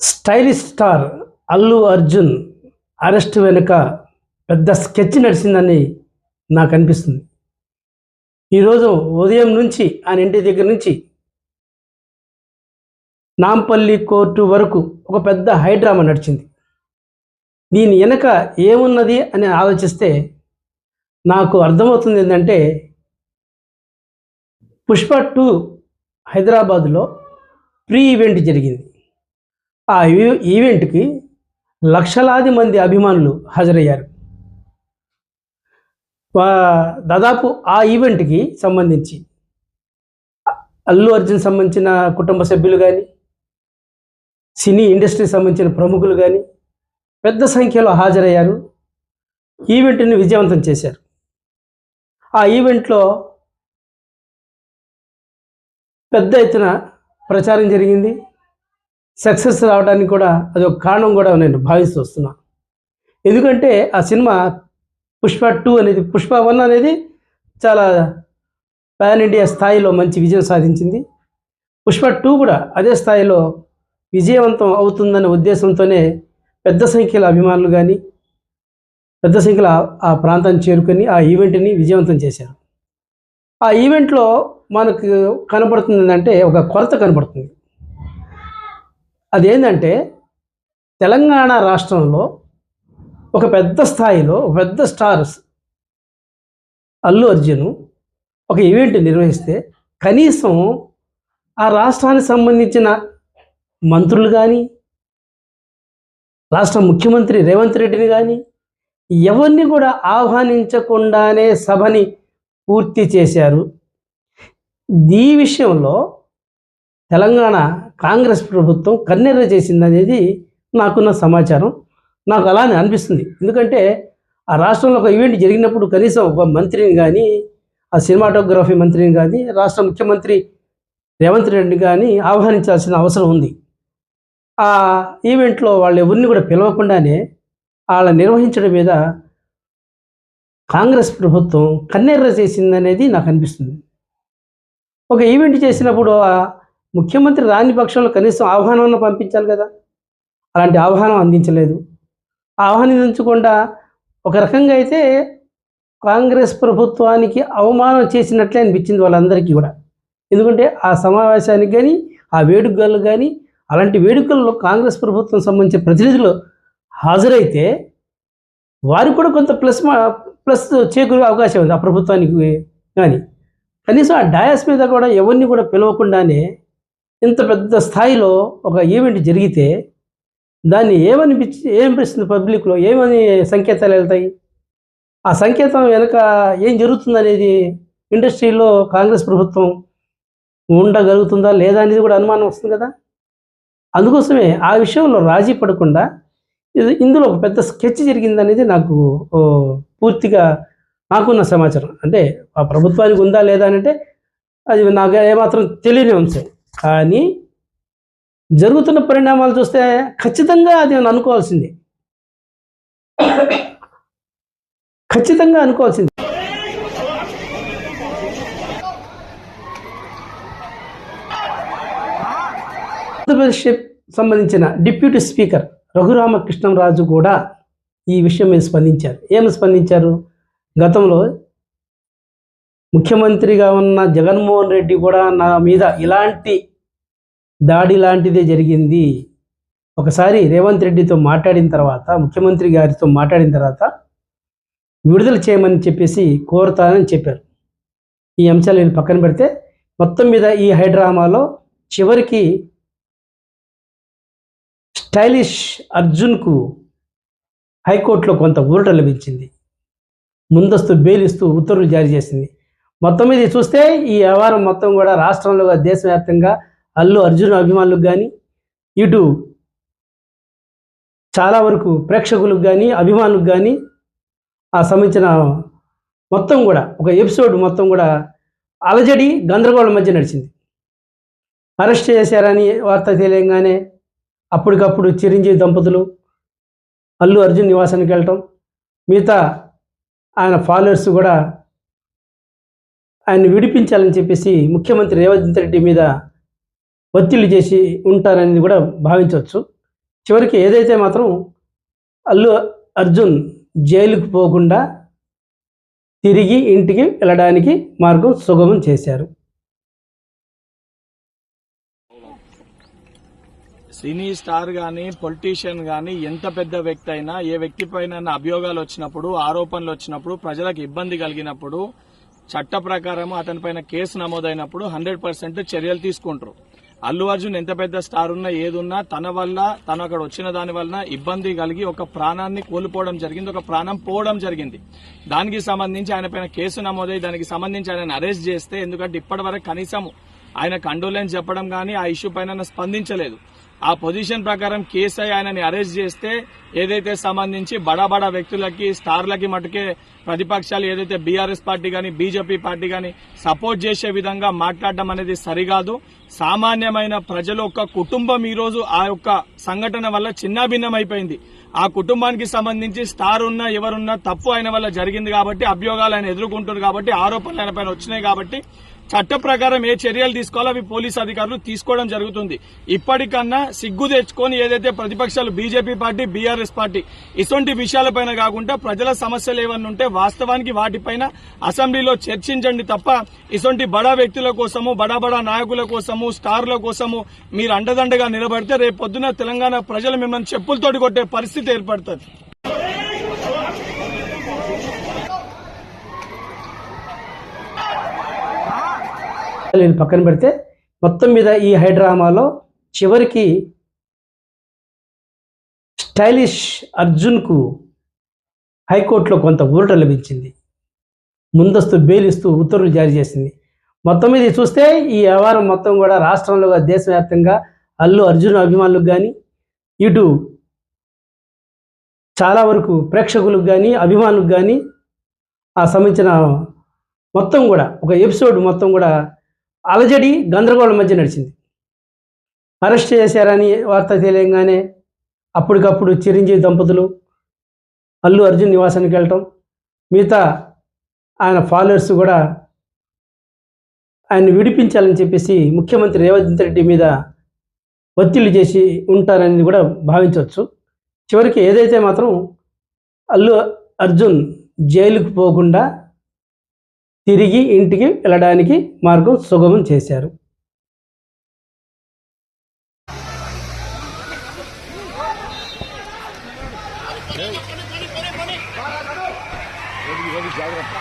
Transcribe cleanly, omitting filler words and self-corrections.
Stylish star Allu Arjun arrest వెనుక పెద్ద sketch నడిచిందని నాకు అనిపిస్తుంది. ఈరోజు ఉదయం నుంచి ఆయన ఇంటి దగ్గర నుంచి నాంపల్లి కోర్టు వరకు ఒక పెద్ద హైడ్రామా నడిచింది. దీని వెనక ఏమున్నది అని ఆలోచిస్తే నాకు అర్థమవుతుంది ఏంటంటే, పుష్ప 2 హైదరాబాదులో ప్రీ ఈవెంట్ జరిగింది. ఆ ఈవెంట్కి లక్షలాది మంది అభిమానులు హాజరయ్యారు. దాదాపు ఆ ఈవెంట్కి సంబంధించి అల్లు అర్జున్ సంబంధించిన కుటుంబ సభ్యులు కానీ, సినీ ఇండస్ట్రీకి సంబంధించిన ప్రముఖులు కానీ పెద్ద సంఖ్యలో హాజరయ్యారు. ఈవెంట్ని విజయవంతం చేశారు. ఆ ఈవెంట్లో పెద్ద ఎత్తున ప్రచారం జరిగింది. సక్సెస్ రావడానికి కూడా అదొక కారణం కూడా నేను భావిస్తూ వస్తున్నాను. ఎందుకంటే ఆ సినిమా పుష్ప 2 అనేది, పుష్ప 1 అనేది చాలా పాన్ ఇండియా స్థాయిలో మంచి విజయం సాధించింది. పుష్ప 2 కూడా అదే స్థాయిలో విజయవంతం అవుతుందనే ఉద్దేశంతోనే పెద్ద సంఖ్యలో అభిమానులు కానీ, పెద్ద సంఖ్యలో ఆ ప్రాంతాన్ని చేరుకొని ఆ ఈవెంట్ని విజయవంతం చేశారు. ఆ ఈవెంట్లో మనకు కనపడుతుంది ఏంటంటే, ఒక కొరత కనపడుతుంది. అదేంటంటే, తెలంగాణ రాష్ట్రంలో ఒక పెద్ద స్థాయిలో పెద్ద స్టార్స్ అల్లు అర్జున్ ఒక ఈవెంట్ నిర్వహిస్తే కనీసం ఆ రాష్ట్రానికి సంబంధించిన మంత్రులు కానీ, రాష్ట్ర ముఖ్యమంత్రి రేవంత్ రెడ్డిని కానీ ఎవరిని కూడా ఆహ్వానించకుండానే సభని పూర్తి చేశారు. ఈ విషయంలో తెలంగాణ కాంగ్రెస్ ప్రభుత్వం కన్నెర్ర చేసిందనేది నాకున్న సమాచారం. నాకు అలానే అనిపిస్తుంది. ఎందుకంటే ఆ రాష్ట్రంలో ఒక ఈవెంట్ జరిగినప్పుడు కనీసం ఒక మంత్రిని కానీ, ఆ సినిమాటోగ్రఫీ మంత్రిని కానీ, రాష్ట్ర ముఖ్యమంత్రి రేవంత్ రెడ్డిని కానీ ఆహ్వానించాల్సిన అవసరం ఉంది. ఆ ఈవెంట్లో వాళ్ళు ఎవరిని కూడా పిలవకుండానే వాళ్ళ నిర్వహించడం మీద కాంగ్రెస్ ప్రభుత్వం కన్నెర్ర చేసిందనేది నాకు అనిపిస్తుంది. ఒక ఈవెంట్ చేసినప్పుడు ఆ ముఖ్యమంత్రి రాని పక్షంలో కనీసం ఆహ్వానం పంపించాలి కదా. అలాంటి ఆహ్వానం అందించలేదు. ఆహ్వానించకుండా ఒక రకంగా అయితే కాంగ్రెస్ ప్రభుత్వానికి అవమానం చేసినట్లే అనిపించింది వాళ్ళందరికీ కూడా. ఎందుకంటే ఆ సమావేశానికి కానీ, ఆ వేడుకలు కానీ, అలాంటి వేడుకల్లో కాంగ్రెస్ ప్రభుత్వం సంబంధించిన ప్రతినిధులు హాజరైతే వారికి కూడా కొంత ప్లస్ చేకూరే అవకాశం ఉంది ఆ ప్రభుత్వానికి. కానీ కనీసం ఆ డయాస్ మీద కూడా ఎవరిని కూడా పిలవకుండానే ఇంత పెద్ద స్థాయిలో ఒక ఈవెంట్ జరిగితే దాన్ని ఏమనిపిస్తుంది పబ్లిక్లో, ఏమని సంకేతాలు వెళ్తాయి? ఆ సంకేతం వెనక ఏం జరుగుతుందనేది ఇండస్ట్రీలో కాంగ్రెస్ ప్రభుత్వం ఉండగలుగుతుందా లేదా అనేది కూడా అనుమానం వస్తుంది కదా. అందుకోసమే ఆ విషయంలో రాజీ పడకుండా ఇందులో ఒక పెద్ద స్కెచ్ జరిగిందనేది నాకు పూర్తిగా నాకున్న సమాచారం. అంటే ఆ ప్రభుత్వానికి ఉందా లేదా అంటే అది నాకు ఏమాత్రం తెలియని అంశం. కానీ జరుగుతున్న పరిణామాలు చూస్తే ఖచ్చితంగా అది అనుకోవాల్సిందే. ఖచ్చితంగా అనుకోవాల్సింది. ఆంధ్రప్రదేశ్ సంబంధించిన డిప్యూటీ స్పీకర్ రఘురామకృష్ణంరాజు కూడా ఈ విషయం మీద స్పందించారు. ఏమి స్పందించారు? గతంలో ముఖ్యమంత్రిగా ఉన్న జగన్మోహన్ రెడ్డి కూడా నా మీద ఇలాంటి దాడి లాంటిదే జరిగింది. ఒకసారి రేవంత్ రెడ్డితో మాట్లాడిన తర్వాత, ముఖ్యమంత్రి గారితో మాట్లాడిన తర్వాత విడుదల చేయమని చెప్పేసి కోరుతానని చెప్పారు. ఈ అంశాలు నేను పక్కన పెడితే మొత్తం మీద ఈ హైడ్రామాలో చివరికి స్టైలిష్ అర్జున్కు హైకోర్టులో కొంత ఊరట లభించింది. ముందస్తు బెయిల్ ఇస్తూ ఉత్తర్వులు జారీ చేసింది. మొత్తం మీద చూస్తే ఈ వ్యవహారం మొత్తం కూడా రాష్ట్రంలో దేశవ్యాప్తంగా అల్లు అర్జున్ అభిమానులకు కానీ, ఇటు చాలా వరకు ప్రేక్షకులకు కానీ, అభిమానులకు కానీ ఆ సంబంధించిన మొత్తం కూడా ఒక ఎపిసోడ్ మొత్తం కూడా అలజడి గందరగోళం మధ్య నడిచింది. అరెస్ట్ చేశారని వార్త తెలియగానే అప్పటికప్పుడు చిరంజీవి దంపతులు అల్లు అర్జున్ నివాసానికి వెళ్ళటం, మిగతా ఆయన ఫాలోవర్స్ కూడా ఆయన్ని విడిపించాలని చెప్పేసి ముఖ్యమంత్రి రేవంత్ రెడ్డి మీద ఒత్తిళ్లు చేసి ఉంటారనేది కూడా భావించవచ్చు. చివరికి ఏదైతే మాత్రం అల్లు అర్జున్ జైలుకు పోకుండా తిరిగి ఇంటికి వెళ్ళడానికి మార్గం సుగమం చేశారు. సినీ స్టార్ గానీ పొలిటీషియన్ గానీ ఎంత పెద్ద వ్యక్తి అయినా ఏ వ్యక్తి పైన అభియోగాలు వచ్చినప్పుడు ఆరోపణలు వచ్చినప్పుడు ప్రజలకు ఇబ్బంది కలిగినప్పుడు చట్ట ప్రకారం అతని పైన కేసు నమోదైనప్పుడు 100% చర్యలు తీసుకుంటారు. అల్లు అర్జున్ ఎంత పెద్ద స్టార్ ఉన్నా ఏదున్నా తన వల్ల తను అక్కడ వచ్చిన దాని వలన ఇబ్బంది కలిగి ఒక ప్రాణాన్ని కోల్పోవడం జరిగింది, ఒక ప్రాణం పోవడం జరిగింది. దానికి సంబంధించి ఆయన పైన కేసు నమోదై దానికి సంబంధించి ఆయన అరెస్ట్ చేస్తే, ఎందుకంటే ఇప్పటివరకు కనీసం ఆయన కండోలెన్స్ చెప్పడం గానీ ఆ ఇష్యూ పైన స్పందించలేదు. ఆ పొజిషన్ ప్రకారం కేసు ఆయనని అరెస్ట్ చేస్తే ఏదైతే సంబంధించి బడా వ్యక్తులకి స్టార్లకి మటుకే ప్రతిపక్షాలు ఏదైతే బీఆర్ఎస్ పార్టీ గాని బీజేపీ పార్టీ గాని సపోర్ట్ చేసే విధంగా మాట్లాడడం అనేది సరికాదు. సామాన్యమైన ప్రజలు ఒక కుటుంబం ఈ రోజు ఆ యొక్క సంఘటన వల్ల చిన్నాభిన్నమైపోయింది. ఆ కుటుంబానికి సంబంధించి స్టార్ ఉన్నా ఎవరున్నా తప్పు ఆయన వల్ల జరిగింది కాబట్టి అభియోగాలు ఆయన ఎదుర్కొంటారు కాబట్టి ఆరోపణలు ఆయన పైన వచ్చినాయి కాబట్టి చట్ట ప్రకారం ఏ చర్యలు తీసుకోవాలో అవి పోలీసు అధికారులు తీసుకోవడం జరుగుతుంది. ఇప్పటికన్నా సిగ్గు తెచ్చుకొని ఏదైతే ప్రతిపక్షాలు బీజేపీ పార్టీ బీఆర్ఎస్ పార్టీ ఇటువంటి విషయాలపైన కాకుండా ప్రజల సమస్యలు ఏమన్నా ఉంటే వాస్తవానికి వాటిపైన అసెంబ్లీలో చర్చించండి తప్ప ఇటువంటి బడా వ్యక్తుల కోసము బడా నాయకుల కోసము స్టార్ల కోసము మీరు అండదండగా నిలబడితే రేపు పొద్దున తెలంగాణ ప్రజలు మిమ్మల్ని చెప్పులతోటి కొట్టే పరిస్థితి ఏర్పడుతుంది. పక్కన పెడితే మొత్తం మీద ఈ హైడ్రామాలో చివరికి స్టైలిష్ అర్జున్కు హైకోర్టులో కొంత ఊరట లభించింది. ముందస్తు బెయిల్ ఇస్తూ ఉత్తర్వులు జారీ చేసింది. మొత్తం మీద చూస్తే ఈ వ్యవహారం మొత్తం కూడా రాష్ట్రంలో దేశవ్యాప్తంగా అల్లు అర్జున్ అభిమానులకు కానీ ఇటు చాలా వరకు ప్రేక్షకులకు కానీ అభిమానులకు కానీ ఆ సంబంధించిన మొత్తం కూడా ఒక ఎపిసోడ్ మొత్తం కూడా అలజడి గందరగోళం మధ్య నడిచింది. అరెస్ట్ చేశారని వార్త తెలియగానే అప్పటికప్పుడు చిరంజీవి దంపతులు అల్లు అర్జున్ నివాసానికి వెళ్ళటం, మిగతా ఆయన ఫాలోవర్స్ కూడా ఆయన్ని విడిపించాలని చెప్పేసి ముఖ్యమంత్రి రేవంత్ రెడ్డి మీద ఒత్తిళ్లు చేసి ఉంటారనేది కూడా భావించవచ్చు. చివరికి ఏదైతే మాత్రం అల్లు అర్జున్ జైలుకు పోకుండా తిరిగి ఇంటికి వెళ్ళడానికి మార్గం సుగమం చేశారు. జాగ్రత్త.